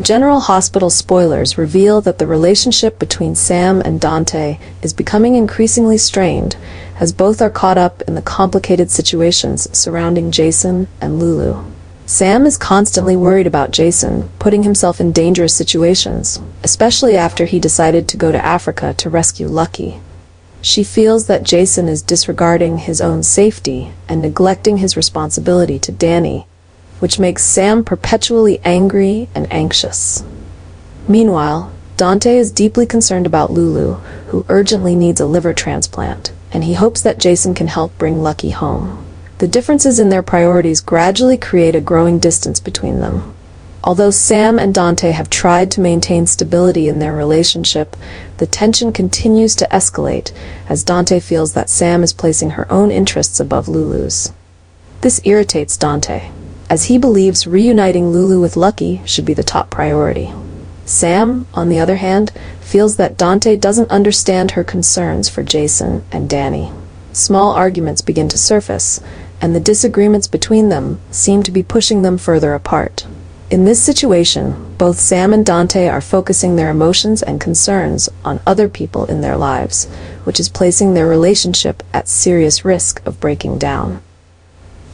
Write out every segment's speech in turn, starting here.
General Hospital spoilers reveal that the relationship between Sam and Dante is becoming increasingly strained, as both are caught up in the complicated situations surrounding Jason and Lulu. Sam is constantly worried about Jason, putting himself in dangerous situations, especially after he decided to go to Africa to rescue Lucky. She feels that Jason is disregarding his own safety and neglecting his responsibility to Danny, which makes Sam perpetually angry and anxious. Meanwhile, Dante is deeply concerned about Lulu, who urgently needs a liver transplant, and he hopes that Jason can help bring Lucky home. The differences in their priorities gradually create a growing distance between them. Although Sam and Dante have tried to maintain stability in their relationship, the tension continues to escalate as Dante feels that Sam is placing her own interests above Lulu's. This irritates Dante, as he believes reuniting Lulu with Lucky should be the top priority. Sam, on the other hand, feels that Dante doesn't understand her concerns for Jason and Danny. Small arguments begin to surface, and the disagreements between them seem to be pushing them further apart. In this situation, both Sam and Dante are focusing their emotions and concerns on other people in their lives, which is placing their relationship at serious risk of breaking down.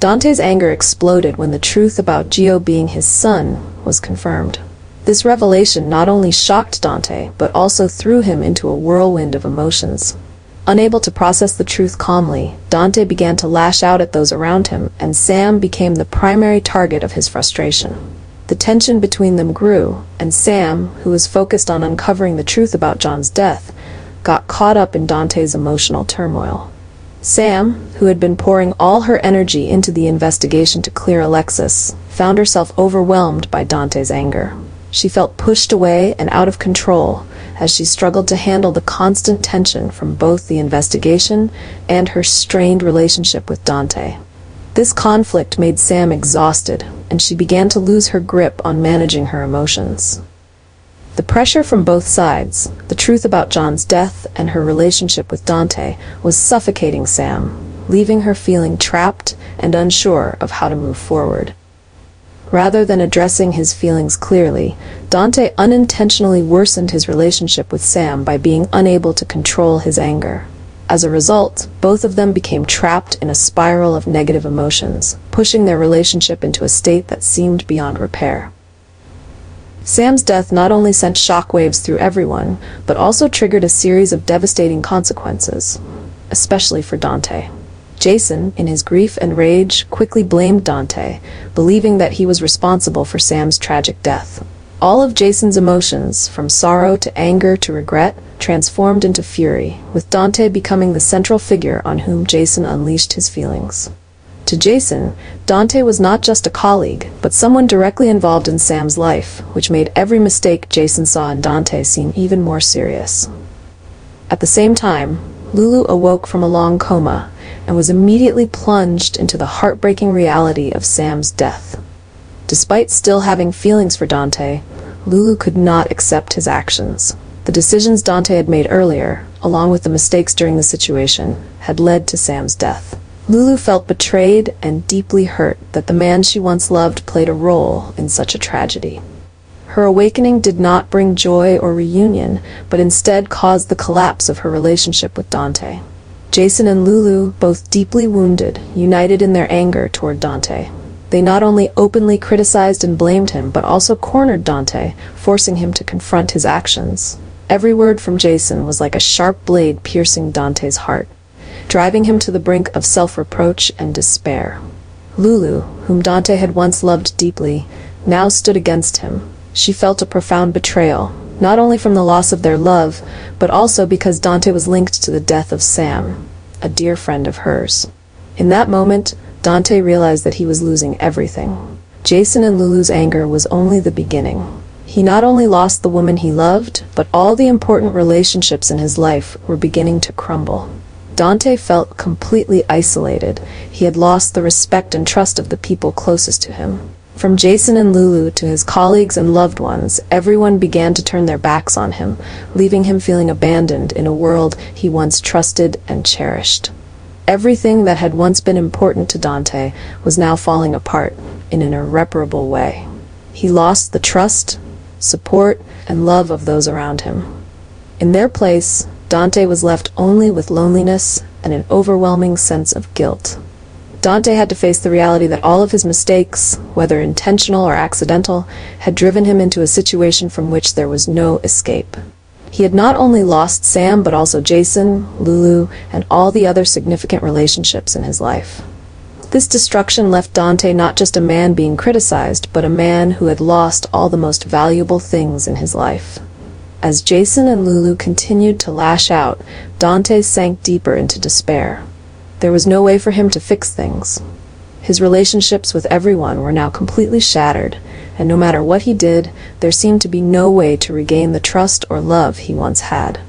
Dante's anger exploded when the truth about Gio being his son was confirmed. This revelation not only shocked Dante, but also threw him into a whirlwind of emotions. Unable to process the truth calmly, Dante began to lash out at those around him, and Sam became the primary target of his frustration. The tension between them grew, and Sam, who was focused on uncovering the truth about John's death, got caught up in Dante's emotional turmoil. Sam, who had been pouring all her energy into the investigation to clear Alexis, found herself overwhelmed by Dante's anger. She felt pushed away and out of control as she struggled to handle the constant tension from both the investigation and her strained relationship with Dante. This conflict made Sam exhausted, and she began to lose her grip on managing her emotions. The pressure from both sides, the truth about John's death and her relationship with Dante, was suffocating Sam, leaving her feeling trapped and unsure of how to move forward. Rather than addressing his feelings clearly, Dante unintentionally worsened his relationship with Sam by being unable to control his anger. As a result, both of them became trapped in a spiral of negative emotions, pushing their relationship into a state that seemed beyond repair. Sam's death not only sent shockwaves through everyone, but also triggered a series of devastating consequences, especially for Dante. Jason, in his grief and rage, quickly blamed Dante, believing that he was responsible for Sam's tragic death. All of Jason's emotions, from sorrow to anger to regret, transformed into fury, with Dante becoming the central figure on whom Jason unleashed his feelings. To Jason, Dante was not just a colleague, but someone directly involved in Sam's life, which made every mistake Jason saw in Dante seem even more serious. At the same time, Lulu awoke from a long coma and was immediately plunged into the heartbreaking reality of Sam's death. Despite still having feelings for Dante, Lulu could not accept his actions. The decisions Dante had made earlier, along with the mistakes during the situation, had led to Sam's death. Lulu felt betrayed and deeply hurt that the man she once loved played a role in such a tragedy. Her awakening did not bring joy or reunion, but instead caused the collapse of her relationship with Dante. Jason and Lulu, both deeply wounded, united in their anger toward Dante. They not only openly criticized and blamed him, but also cornered Dante, forcing him to confront his actions. Every word from Jason was like a sharp blade piercing Dante's heart, driving him to the brink of self-reproach and despair. Lulu, whom Dante had once loved deeply, now stood against him. She felt a profound betrayal, not only from the loss of their love, but also because Dante was linked to the death of Sam, a dear friend of hers. In that moment, Dante realized that he was losing everything. Jason and Lulu's anger was only the beginning. He not only lost the woman he loved, but all the important relationships in his life were beginning to crumble. Dante felt completely isolated. He had lost the respect and trust of the people closest to him. From Jason and Lulu to his colleagues and loved ones, everyone began to turn their backs on him, leaving him feeling abandoned in a world he once trusted and cherished. Everything that had once been important to Dante was now falling apart in an irreparable way. He lost the trust, support, and love of those around him. In their place, Dante was left only with loneliness and an overwhelming sense of guilt. Dante had to face the reality that all of his mistakes, whether intentional or accidental, had driven him into a situation from which there was no escape. He had not only lost Sam but also Jason, Lulu, and all the other significant relationships in his life. This destruction left Dante not just a man being criticized, but a man who had lost all the most valuable things in his life. As Jason and Lulu continued to lash out, Dante sank deeper into despair. There was no way for him to fix things. His relationships with everyone were now completely shattered, and no matter what he did, there seemed to be no way to regain the trust or love he once had.